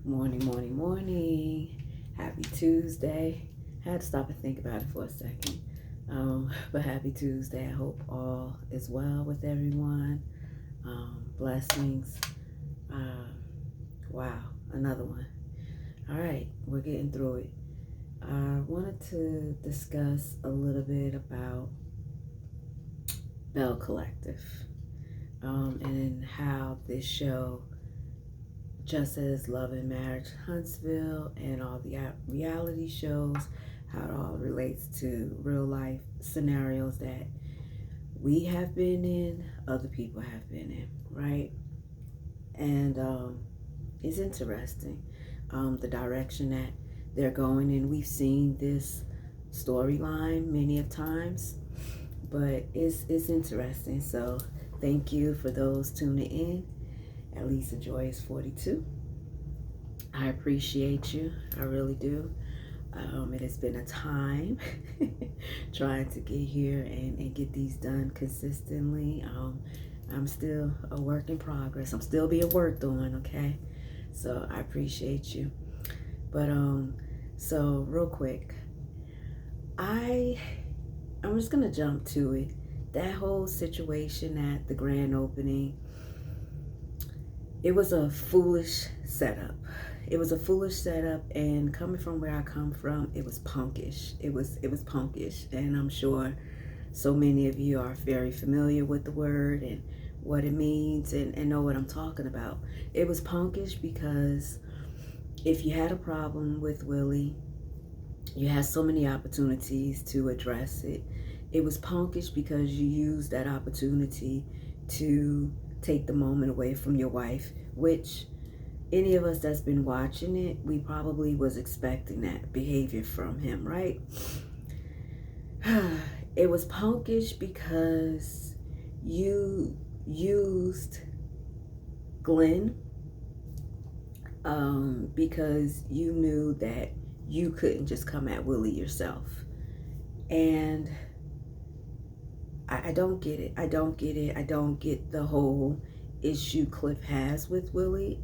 Morning, morning, morning. Happy Tuesday. Had to stop and think about it for a second. But happy Tuesday. I hope all is well with everyone. Blessings. Uh, wow, another one. All right, we're getting through it. I wanted to discuss a little bit about Belle Collective and how this show, just as Love and Marriage Huntsville and all the reality shows, how it all relates to real life scenarios that we have been in, other people have been in, right? And it's interesting the direction that they're going in. We've seen this storyline many of times, but it's interesting. So thank you for those tuning in. At least the Joy is 42. I appreciate you. I really do. It has been a time trying to get here and get these done consistently. I'm still a work in progress. I'm still being worked on, okay? So I appreciate you. But so real quick, I'm just gonna jump to it. That whole situation at the grand opening, it was a foolish setup. It was a foolish setup, and coming from where I come from, it was punkish. It was punkish, and I'm sure so many of you are very familiar with the word and what it means and know what I'm talking about. It was punkish because if you had a problem with Willie, you had so many opportunities to address it. It was punkish because you used that opportunity to take the moment away from your wife, which any of us that's been watching it, we probably was expecting that behavior from him, right? It was punkish because you used Glenn because you knew that you couldn't just come at Willie yourself. And I don't get it. I don't get it. I don't get the whole issue Cliff has with Willie.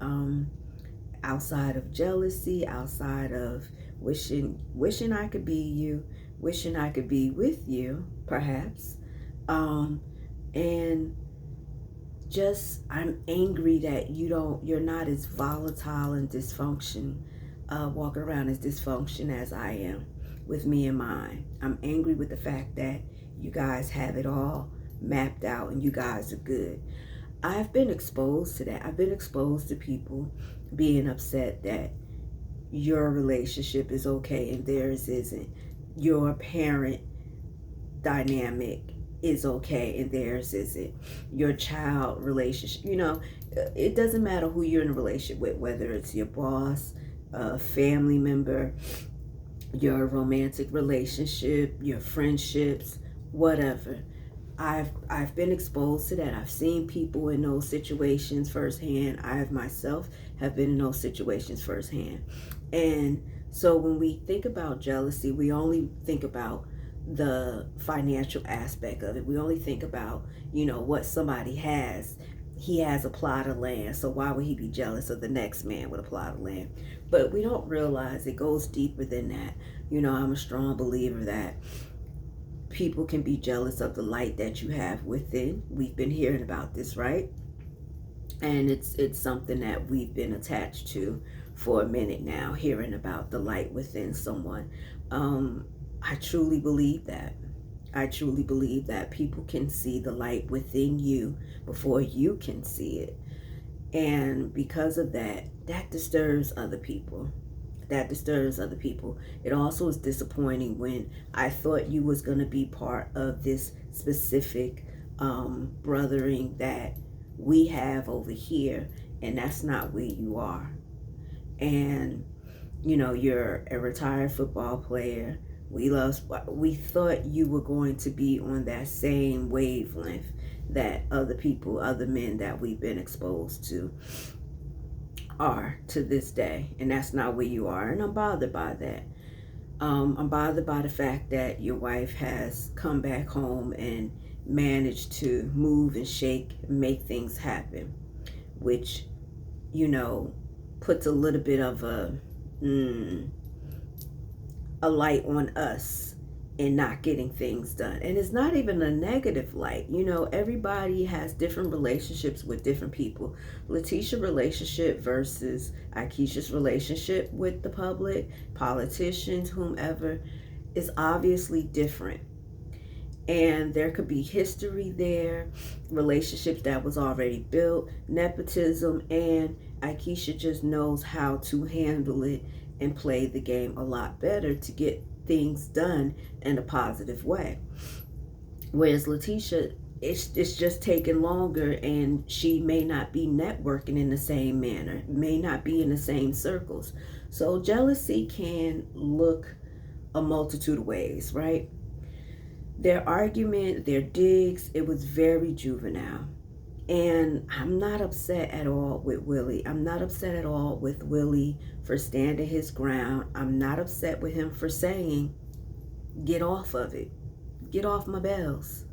Outside of jealousy, outside of wishing I could be you, wishing I could be with you, perhaps. And just I'm angry that you're not as volatile and walking around as dysfunction as I am with me and mine. I'm angry with the fact that you guys have it all mapped out and you guys are good. I've been exposed to that. I've been exposed to people being upset that your relationship is okay and theirs isn't. Your parent dynamic is okay and theirs isn't. Your child relationship, it doesn't matter who you're in a relationship with, whether it's your boss, a family member, your romantic relationship, your friendships, whatever. I've been exposed to that. I've seen people in those situations firsthand. I myself have been in those situations firsthand. And so when we think about jealousy, we only think about the financial aspect of it. We only think about, what somebody has. He has a plot of land, so why would he be jealous of the next man with a plot of land? But we don't realize it goes deeper than that. I'm a strong believer that people can be jealous of the light that you have within. We've been hearing about this, right? And it's something that we've been attached to for a minute now, hearing about the light within someone. I truly believe that. I truly believe that people can see the light within you before you can see it. And because of that, that disturbs other people. That disturbs other people. It also is disappointing when I thought you was going to be part of this specific brothering that we have over here, and that's not where you are. And you're a retired football player. We thought you were going to be on that same wavelength that other people, other men that we've been exposed to are to this day, and that's not where you are. And I'm bothered by that. I'm bothered by the fact that your wife has come back home and managed to move and shake and make things happen, which puts a little bit of a light on us in not getting things done. And it's not even a negative light. You know, everybody has different relationships with different people. Letitia's relationship versus Aikisha's relationship with the public, politicians, whomever, is obviously different. And there could be history there, relationships that was already built, nepotism, and Aikisha just knows how to handle it and play the game a lot better to get things done in a positive way. Whereas Letitia, it's just taking longer, and she may not be networking in the same manner, may not be in the same circles. So jealousy can look a multitude of ways, right? Their argument, their digs, it was very juvenile. And I'm not upset at all with Willie. I'm not upset at all with Willie for standing his ground. I'm not upset with him for saying, get off of it. Get off my bells.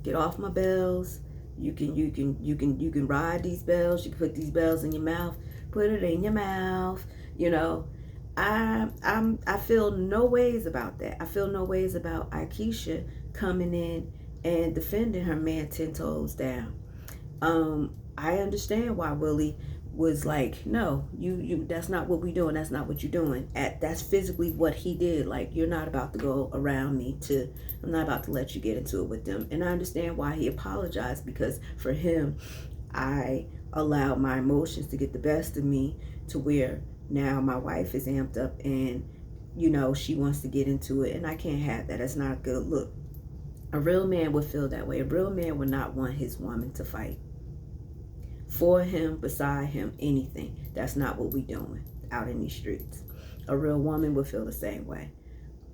Get off my bells. You can ride these bells. You can put these bells in your mouth. Put it in your mouth. You know, I feel no ways about that. I feel no ways about Aikisha coming in and defending her man 10 toes down. I understand why Willie was like, no, you that's not what we doing, that's not what you're doing. That's physically what he did. Like, you're not about to go around me to, I'm not about to let you get into it with them. And I understand why he apologized, because for him, I allowed my emotions to get the best of me to where now my wife is amped up and, you know, she wants to get into it, and I can't have that. That's not a good look. A real man would feel that way. A real man would not want his woman to fight for him, beside him, anything. That's not what we doing out in these streets. A real woman would feel the same way.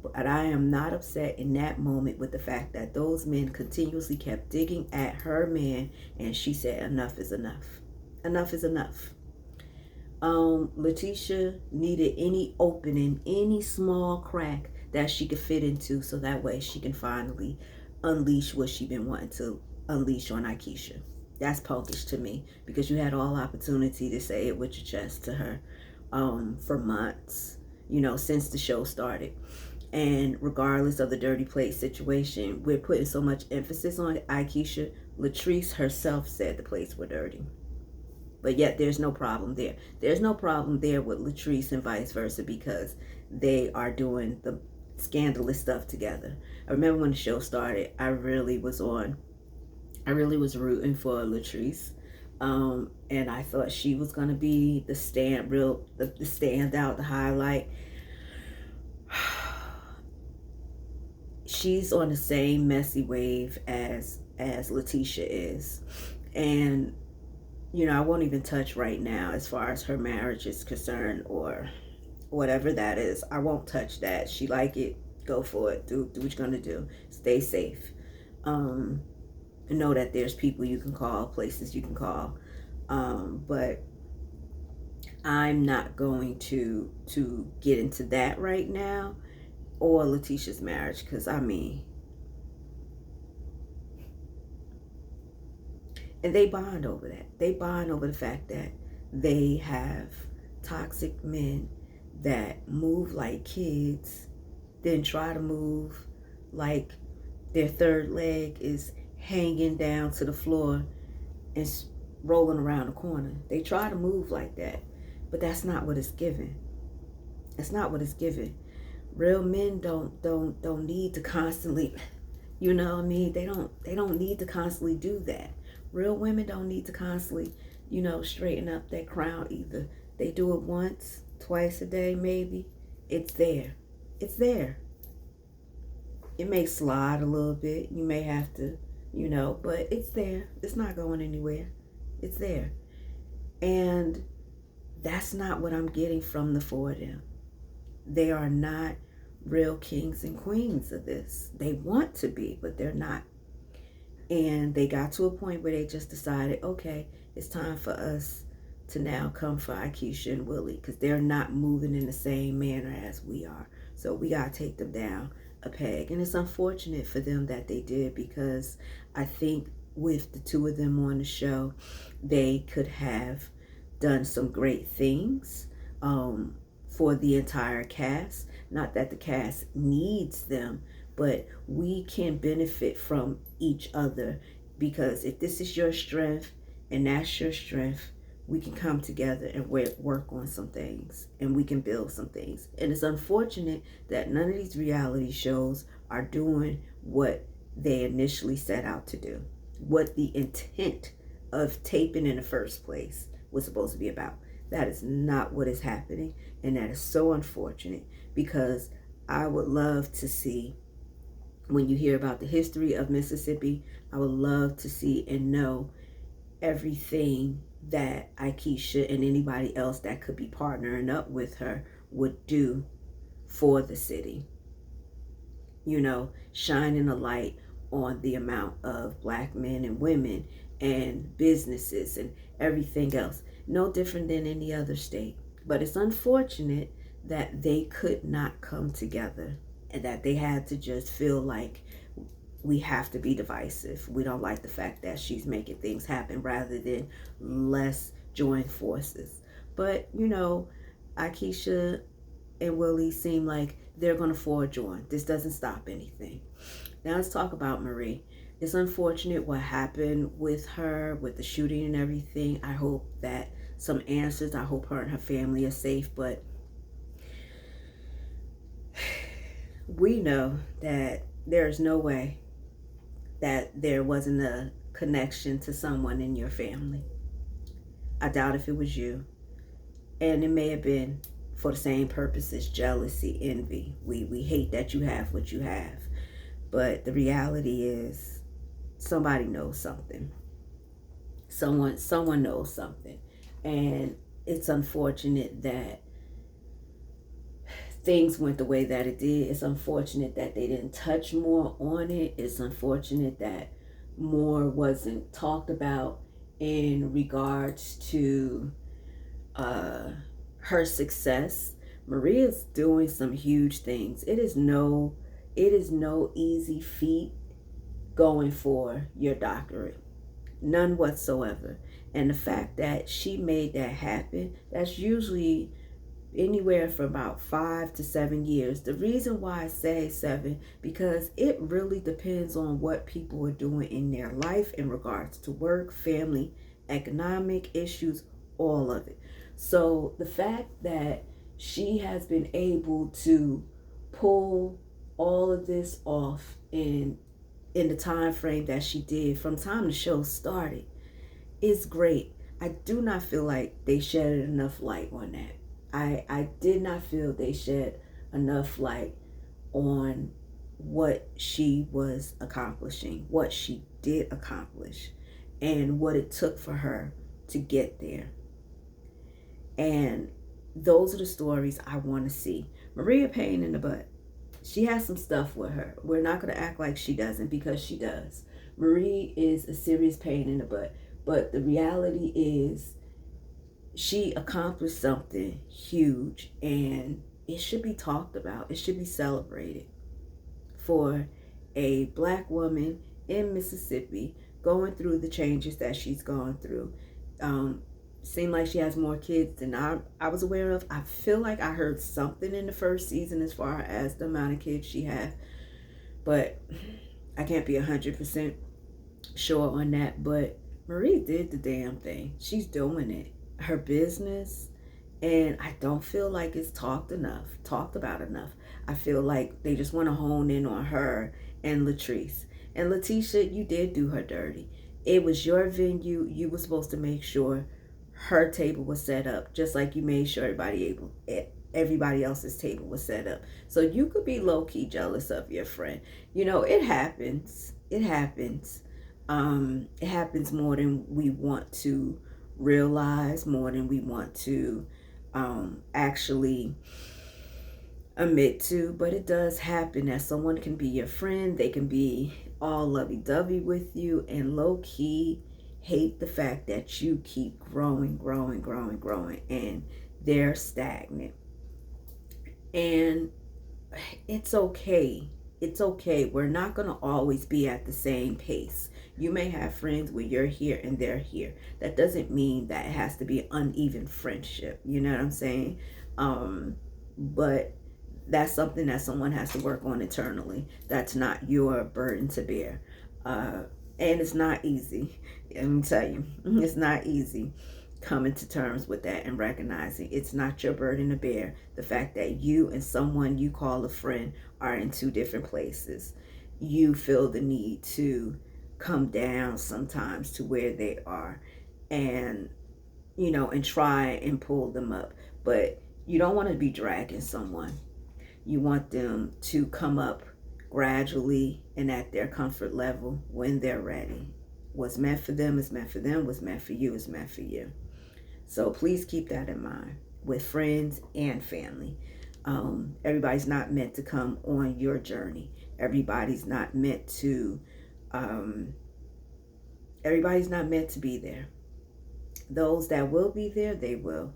But I am not upset in that moment with the fact that those men continuously kept digging at her man, and she said, enough is enough. Enough is enough. Letitia needed any opening, any small crack that she could fit into, so that way she can finally unleash what she been wanting to unleash on Aikisha. That's punkish to me, because you had all opportunity to say it with your chest to her for months, you know, since the show started. And regardless of the dirty plate situation, we're putting so much emphasis on Aikisha. Latrice herself said the plates were dirty. But yet there's no problem there. There's no problem there with Latrice and vice versa, because they are doing the scandalous stuff together. I remember when the show started, I really was rooting for Latrice. And I thought she was going to be the standout, the highlight. She's on the same messy wave as Letitia is. And you know, I won't even touch right now as far as her marriage is concerned, or whatever that is. I won't touch that. She like it, go for it. Do what you're gonna do. Stay safe. Know that there's people you can call, places you can call. But I'm not going to get into that right now, or Letitia's marriage, because I mean, and they bond over that. They bond over the fact that they have toxic men that move like kids, then try to move like their third leg is hanging down to the floor and rolling around the corner. They try to move like that, but that's not what it's given. That's not what it's given. Real men don't need to constantly, you know what I mean? They don't need to constantly do that. Real women don't need to constantly, you know, straighten up that crown either. They do it once, twice a day maybe. It's there. It's there. It may slide a little bit. You may have to, you know, but it's there. It's not going anywhere. It's there. And that's not what I'm getting from the four of them. They are not real kings and queens of this. They want to be, but they're not. And they got to a point where they just decided, okay, it's time for us to now come for Aikisha and Willie, because they're not moving in the same manner as we are. So we got to take them down a peg. And it's unfortunate for them that they did, because I think with the two of them on the show, they could have done some great things for the entire cast. Not that the cast needs them, but we can benefit from each other, because if this is your strength and that's your strength, we can come together and work on some things, and we can build some things. And it's unfortunate that none of these reality shows are doing what they initially set out to do, what the intent of taping in the first place was supposed to be about. That is not what is happening, and that is so unfortunate, because I would love to see, when you hear about the history of Mississippi, I would love to see and know everything that Akeisha and anybody else that could be partnering up with her would do for the city. Shining a light on the amount of black men and women and businesses and everything else. No different than any other state. But it's unfortunate that they could not come together, and that they had to just feel like, we have to be divisive. We don't like the fact that she's making things happen, rather than let's join forces. But, Akeisha and Willie seem like they're going to forge on. This doesn't stop anything. Now let's talk about Marie. It's unfortunate what happened with her, with the shooting and everything. I hope that some answers. I hope her and her family are safe. But we know that there's no way that there wasn't a connection to someone in your family. I doubt if it was you. And it may have been for the same purposes: jealousy, envy. We hate that you have what you have. But the reality is, somebody knows something. Someone knows something. And it's unfortunate that things went the way that it did. It's unfortunate that they didn't touch more on it. It's unfortunate that more wasn't talked about in regards to her success. Maria's doing some huge things. It is no easy feat going for your doctorate. None whatsoever. And the fact that she made that happen, that's usually anywhere from about 5 to 7 years. The reason why I say 7, because it really depends on what people are doing in their life in regards to work, family, economic issues, all of it. So the fact that she has been able to pull all of this off in the time frame that she did, from time the show started, is great. I do not feel like they shed enough light on that. I did not feel they shed enough light on what she was accomplishing, what she did accomplish, and what it took for her to get there. And those are the stories I want to see. Maria pain in the butt. She has some stuff with her. We're not going to act like she doesn't, because she does. Marie is a serious pain in the butt. But the reality is, she accomplished something huge, and it should be talked about. It should be celebrated. For a black woman in Mississippi going through the changes that she's gone through. Seemed like she has more kids than I was aware of. I feel like I heard something in the first season as far as the amount of kids she had, but I can't be 100% sure on that. But Marie did the damn thing. She's doing it. Her business, and I don't feel like it's talked about enough. I feel like they just want to hone in on her and Latrice. And Letitia, you did do her dirty. It was your venue. You were supposed to make sure her table was set up, just like you made sure everybody else's table was set up. So you could be low-key jealous of your friend. It happens. It happens. It happens more than we want to realize, more than we want to actually admit to. But it does happen that someone can be your friend. They can be all lovey-dovey with you and low-key hate the fact that you keep growing, and they're stagnant. And it's okay it's okay. We're not going to always be at the same pace. You may have friends where you're here and they're here. That doesn't mean that it has to be an uneven friendship. You know what I'm saying? But that's something that someone has to work on internally. That's not your burden to bear. And it's not easy. Let me tell you, it's not easy coming to terms with that and recognizing it's not your burden to bear. The fact that you and someone you call a friend are in two different places. You feel the need to come down sometimes to where they are and, and try and pull them up. But you don't want to be dragging someone. You want them to come up gradually and at their comfort level when they're ready. What's meant for them is meant for them. What's meant for you is meant for you. So please keep that in mind with friends and family. Everybody's not meant to come on your journey. Everybody's not meant to be there. Those that will be there, they will.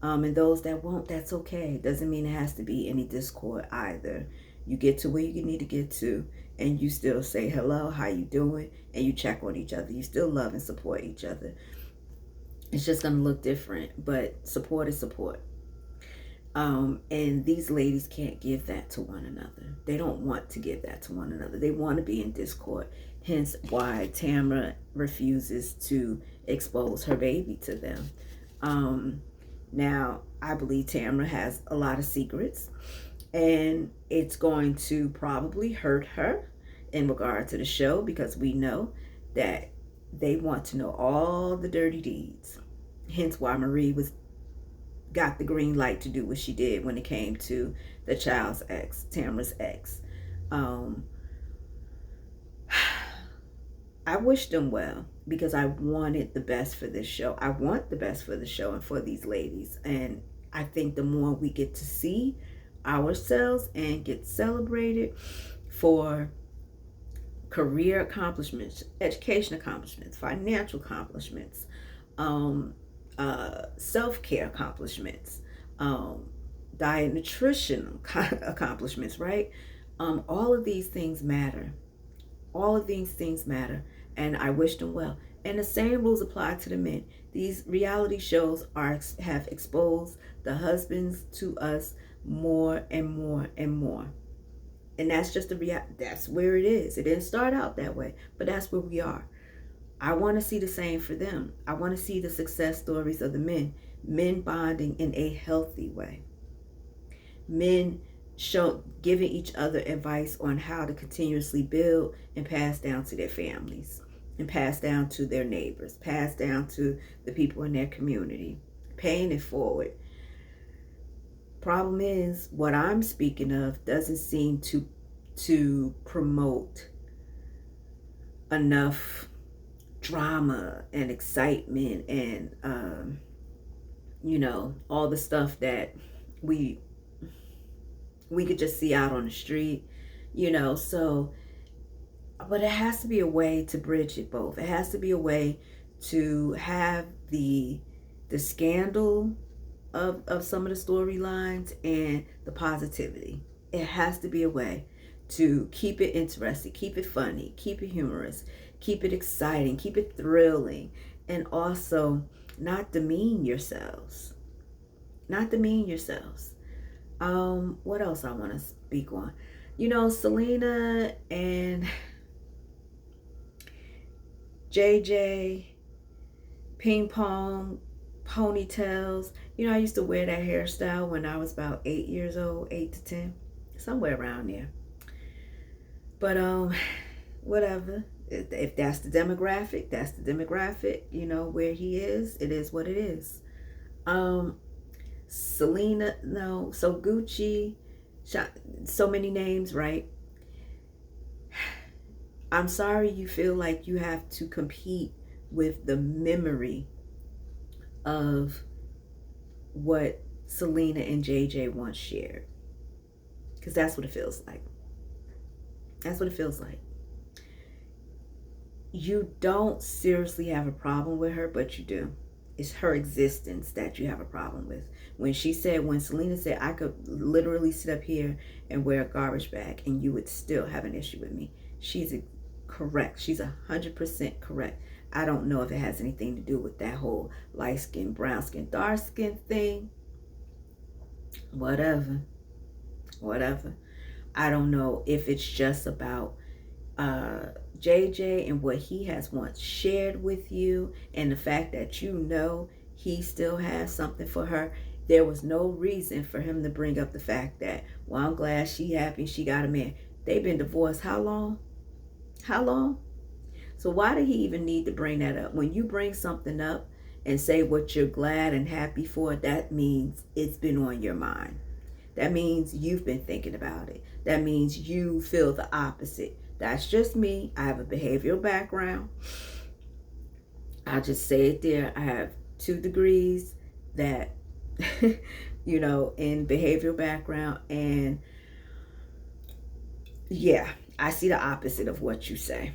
And those that won't, that's okay. Doesn't mean it has to be any discord either. You get to where you need to get to, and you still say hello, how you doing, and you check on each other. You still love and support each other. It's just going to look different, but support is support. And these ladies can't give that to one another. They don't want to give that to one another. They want to be in discord. Hence why Tamra refuses to expose her baby to them. Now, I believe Tamra has a lot of secrets, and it's going to probably hurt her in regard to the show, because we know that they want to know all the dirty deeds. Hence why Marie got the green light to do what she did when it came to the child's ex, Tamra's ex. I wish them well because I wanted the best for this show. I want the best for the show and for these ladies. And I think the more we get to see ourselves and get celebrated for career accomplishments, education accomplishments, financial accomplishments, self-care accomplishments, diet nutrition accomplishments, right? All of these things matter. All of these things matter, and I wish them well. And the same rules apply to the men. These reality shows have exposed the husbands to us more and more and more. And that's just that's where it is. It didn't start out that way, but that's where we are. I want to see the same for them. I want to see the success stories of the men bonding in a healthy way. Men giving each other advice on how to continuously build and pass down to their families, and pass down to their neighbors, pass down to the people in their community, paying it forward. Problem is, what I'm speaking of doesn't seem to promote enough drama and excitement and all the stuff that we could just see out on the street, so, but it has to be a way to bridge it both. It has to be a way to have the scandal of some of the storylines and the positivity. It has to be a way to keep it interesting, keep it funny, keep it humorous, keep it exciting, keep it thrilling, and also not demean yourselves. Not demean yourselves. What else I want to speak on? Selena and JJ, ping pong, ponytails. I used to wear that hairstyle when I was about 8 years old, 8 to 10, somewhere around there. But whatever. If that's the demographic, that's the demographic. Where he is, it is what it is. Selena, no. So Gucci, so many names, right? I'm sorry you feel like you have to compete with the memory of what Selena and JJ once shared. Because that's what it feels like. That's what it feels like. You don't seriously have a problem with her, but you do. It's her existence that you have a problem with. When Selena said, I could literally sit up here and wear a garbage bag and you would still have an issue with me. She's correct. She's 100% correct. I don't know if it has anything to do with that whole light skin, brown skin, dark skin thing. Whatever. I don't know if it's just about JJ and what he has once shared with you, and the fact that you know he still has something for her. There was no reason for him to bring up the fact that, well, I'm glad she happy she got a man. They've been divorced how long? So why did he even need to bring that up? When you bring something up and say what you're glad and happy for, that means it's been on your mind. That means you've been thinking about it. That means you feel the opposite. That's just me. I have a behavioral background. I'll just say it there. I have 2 degrees that, in behavioral background. And yeah, I see the opposite of what you say.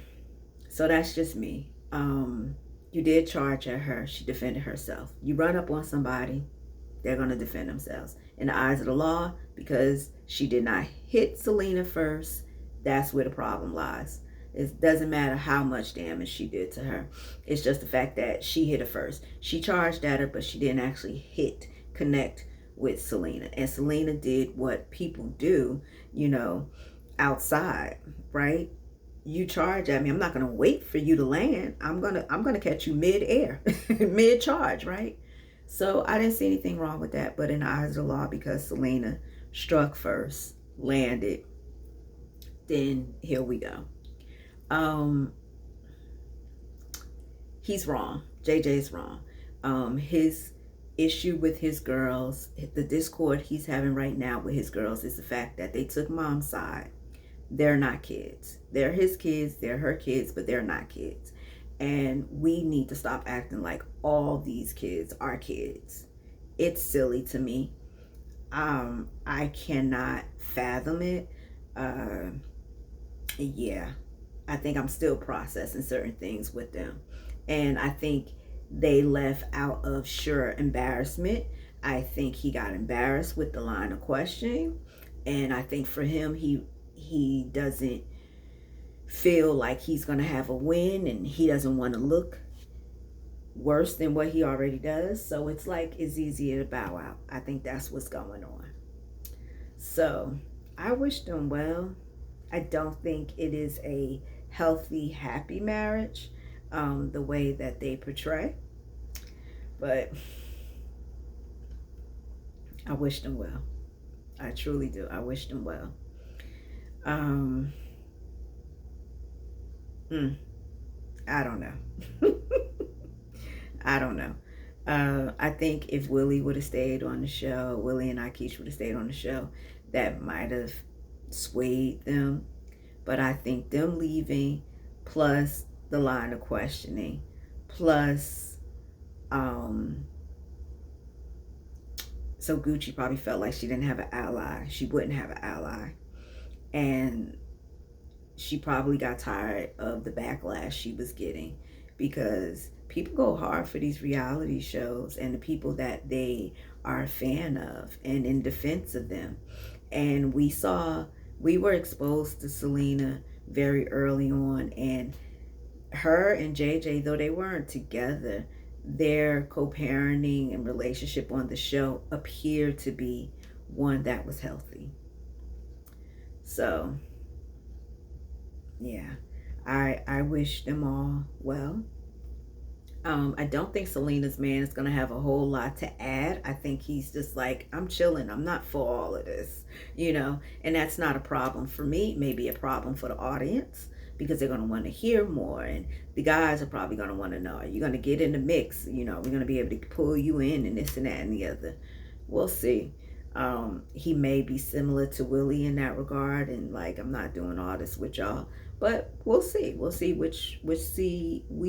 So that's just me. You did charge at her. She defended herself. You run up on somebody, they're going to defend themselves. In the eyes of the law, because she did not hit Selena first, that's where the problem lies. It doesn't matter how much damage she did to her. It's just the fact that she hit her first. She charged at her, but she didn't actually connect with Selena. And Selena did what people do, outside, right? You charge at me, I'm not going to wait for you to land. I'm going to catch you mid-air, mid-charge, right? So I didn't see anything wrong with that. But in the eyes of the law, because Selena struck first, landed, then here we go. He's wrong. JJ's wrong. His issue with his girls, the discord he's having right now with his girls, is the fact that they took mom's side. They're not kids. They're his kids, they're her kids, but they're not kids. And we need to stop acting like all these kids are kids. It's silly to me. I cannot fathom it. Yeah, I think I'm still processing certain things with them. And I think they left out of sheer embarrassment. I think he got embarrassed with the line of questioning. And I think for him, he doesn't feel like he's going to have a win, and he doesn't want to look worse than what he already does. So it's like it's easier to bow out. I think that's what's going on. So I wish them well. I don't think it is a healthy, happy marriage, the way that they portray. But I wish them well. I truly do. I wish them well. I don't know. I don't know. I think if Willie would have stayed on the show, Willie and Akeisha would have stayed on the show, that might have swayed them. But I think them leaving, plus the line of questioning, plus so Gucci probably felt like she didn't have an ally. She wouldn't have an ally. And she probably got tired of the backlash she was getting, because people go hard for these reality shows and the people that they are a fan of and in defense of them. And we were exposed to Selena very early on, and her and JJ, though they weren't together, their co-parenting and relationship on the show appeared to be one that was healthy. So yeah, I wish them all well. I don't think Selena's man is going to have a whole lot to add. I think he's just like, I'm chilling. I'm not for all of this, and that's not a problem for me. Maybe a problem for the audience, because they're going to want to hear more. And the guys are probably going to want to know, are you going to get in the mix? We're going to be able to pull you in and this and that and the other. We'll see. He may be similar to Willie in that regard, and like, I'm not doing all this with y'all, but we'll see. We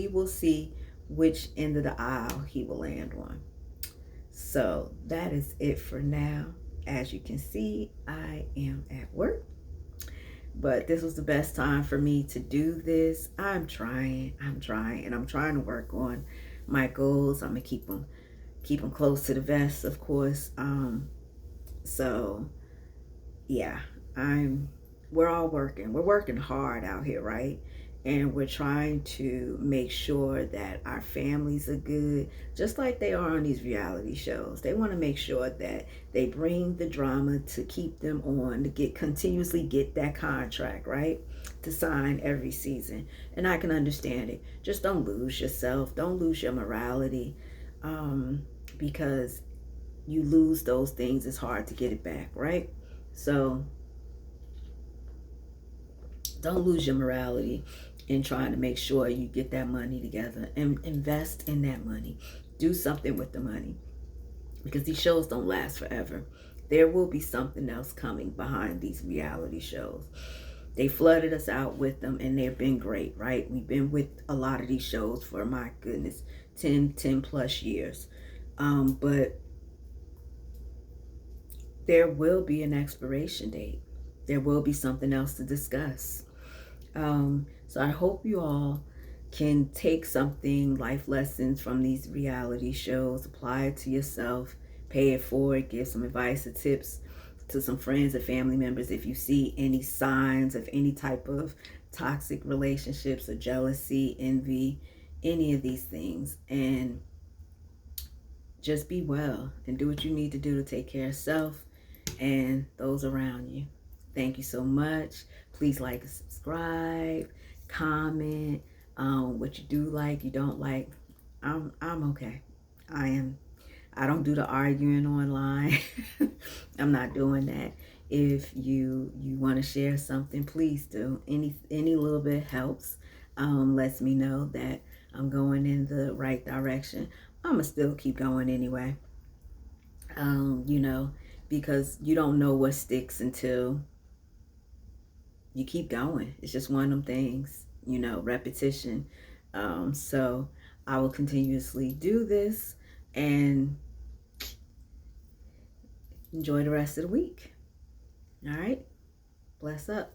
will see which end of the aisle he will land on. So that is it for now. As you can see, I am at work, but this was the best time for me to do this. I'm trying, and I'm trying to work on my goals. I'm gonna keep them close to the vest, of course. So yeah, we're all working. We're working hard out here, right? And we're trying to make sure that our families are good, just like they are on these reality shows. They want to make sure that they bring the drama to keep them on, to continuously get that contract, right? To sign every season. And I can understand it. Just don't lose yourself. Don't lose your morality. Because you lose those things, it's hard to get it back, right? So don't lose your morality in trying to make sure you get that money together and invest in that money. Do something with the money, because these shows don't last forever. There will be something else coming behind these reality shows. They flooded us out with them and they've been great, right? We've been with a lot of these shows for, my goodness, 10 plus years. But there will be an expiration date. There will be something else to discuss. So I hope you all can take something, life lessons from these reality shows, apply it to yourself, pay it forward, give some advice or tips to some friends or family members if you see any signs of any type of toxic relationships or jealousy, envy, any of these things. And just be well and do what you need to do to take care of self and those around you. Thank you so much. Please like and subscribe, comment what you do like, you don't like. I'm okay. I don't do the arguing online. I'm not doing that. If you want to share something, please do. Any little bit helps. Lets me know that I'm going in the right direction. I'm gonna still keep going anyway. You know, because you don't know what sticks until you keep going. It's just one of them things, you know, repetition. So I will continuously do this and enjoy the rest of the week. All right. Bless up.